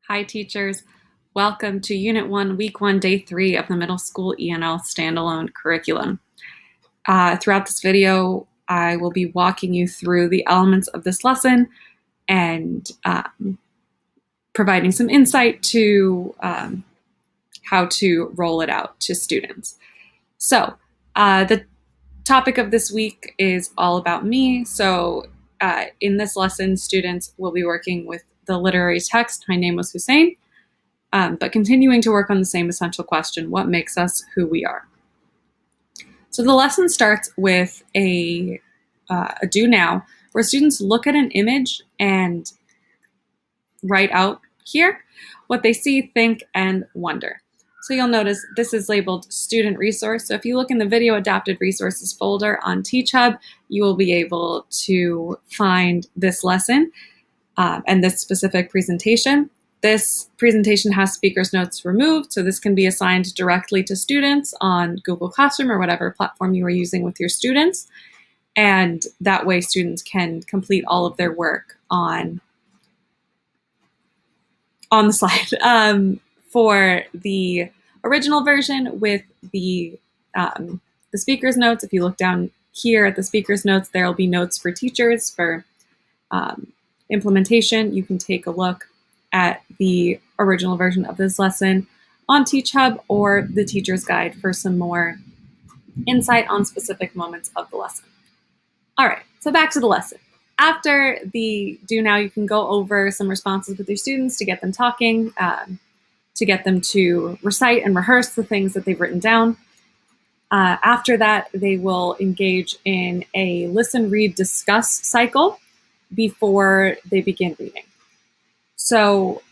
Hi teachers, welcome to Unit 1, Week 1, Day 3 of the Middle School ENL Standalone curriculum. Throughout this video, I will be walking you through the elements of this lesson and providing some insight to how to roll it out to students. So the topic of this week is all about me. So in this lesson, students will be working with the literary text, My Name Was Hussein, but continuing to work on the same essential question, what makes us who we are? So the lesson starts with a do now, where students look at an image and write out here what they see, think, and wonder. So you'll notice this is labeled student resource. So if you look in the video adapted resources folder on TeachHub, you will be able to find this lesson and this specific presentation. This presentation has speaker's notes removed, so this can be assigned directly to students on Google Classroom or whatever platform you are using with your students. And that way students can complete all of their work on the slide. For the original version with the speaker's notes, if you look down here at the speaker's notes, there will be notes for teachers for implementation. You can take a look at the original version of this lesson on TeachHub or the teacher's guide for some more insight on specific moments of the lesson. All right, so back to the lesson. After the do now, you can go over some responses with your students to get them talking, to get them to recite and rehearse the things that they've written down. After that, they will engage in a listen, read, discuss cycle before they begin reading. So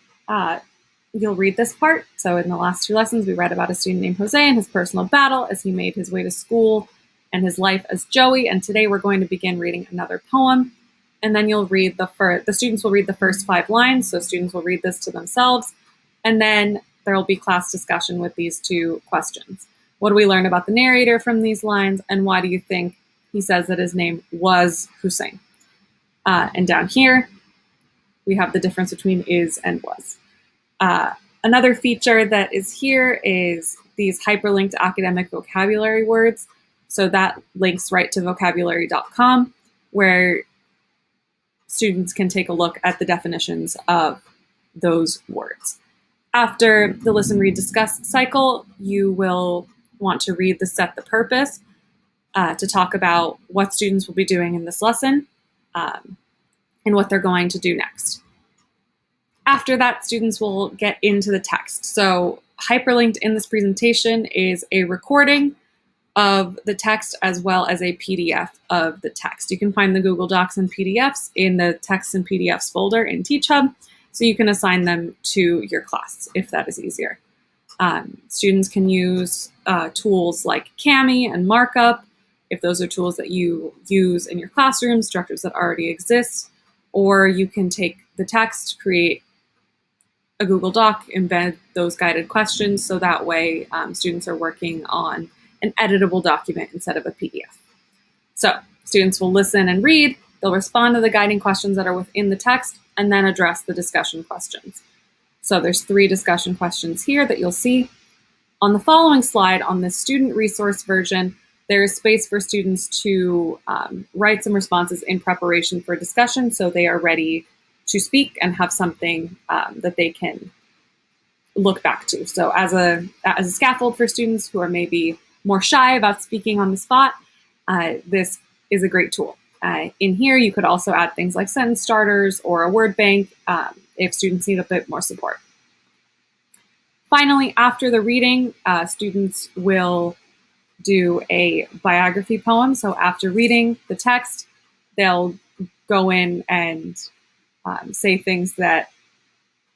you'll read this part. So in the last two lessons, we read about a student named Jose and his personal battle as he made his way to school and his life as Joey. And today we're going to begin reading another poem. And then you'll read the students will read the first 5 lines. So students will read this to themselves. And then there will be class discussion with these 2 questions. What do we learn about the narrator from these lines? And why do you think he says that his name was Hussein? And down here, we have the difference between is and was. Another feature that is here is these hyperlinked academic vocabulary words. So that links right to vocabulary.com, where students can take a look at the definitions of those words. After the listen, read, discuss cycle, you will want to read the set the purpose to talk about what students will be doing in this lesson and what they're going to do next. After that, students will get into the text. So hyperlinked in this presentation is a recording of the text as well as a PDF of the text. You can find the Google Docs and PDFs in the Texts and PDFs folder in TeachHub, so you can assign them to your class if that is easier. Students can use tools like Kami and Markup, if those are tools that you use in your classroom, structures that already exist, or you can take the text, create a Google Doc, embed those guided questions, so that way students are working on an editable document instead of a PDF. So students will listen and read, they'll respond to the guiding questions that are within the text, and then address the discussion questions. So there's 3 discussion questions here that you'll see. On the following slide, on the student resource version, there is space for students to write some responses in preparation for discussion, so they are ready to speak and have something that they can look back to. So as a scaffold for students who are maybe more shy about speaking on the spot, this is a great tool. In here, you could also add things like sentence starters or a word bank if students need a bit more support. Finally, after the reading, students will do a biography poem. So after reading the text, they'll go in and say things that,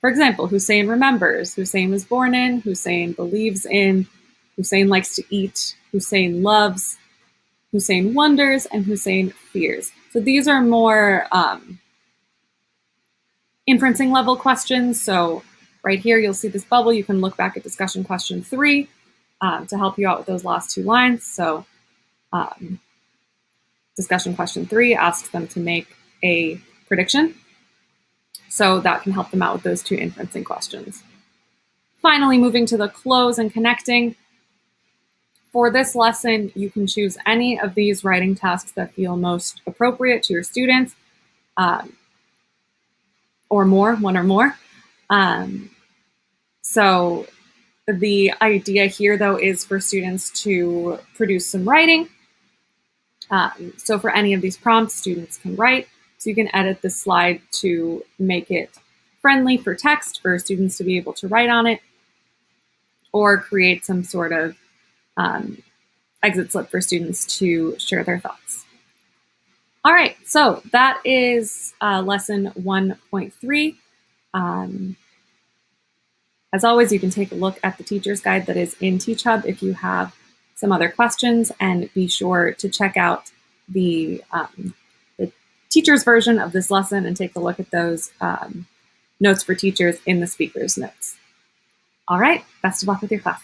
for example, Hussein remembers, Hussein was born in, Hussein believes in, Hussein likes to eat, Hussein loves, Hussein wonders, and Hussein fears. So these are more inferencing level questions. So right here, you'll see this bubble. You can look back at discussion question 3 to help you out with those last 2 lines. So discussion question 3 asks them to make a prediction. So that can help them out with those 2 inferencing questions. Finally, moving to the close and connecting. For this lesson, you can choose any of these writing tasks that feel most appropriate to your students, or more, one or more. So the idea here, though, is for students to produce some writing. So for any of these prompts, students can write. So you can edit the slide to make it friendly for text for students to be able to write on it, or create some sort of exit slip for students to share their thoughts. All right, so that is lesson 1.3. As always, you can take a look at the teacher's guide that is in TeachHub if you have some other questions, and be sure to check out the teacher's version of this lesson and take a look at those notes for teachers in the speaker's notes. All right, best of luck with your class.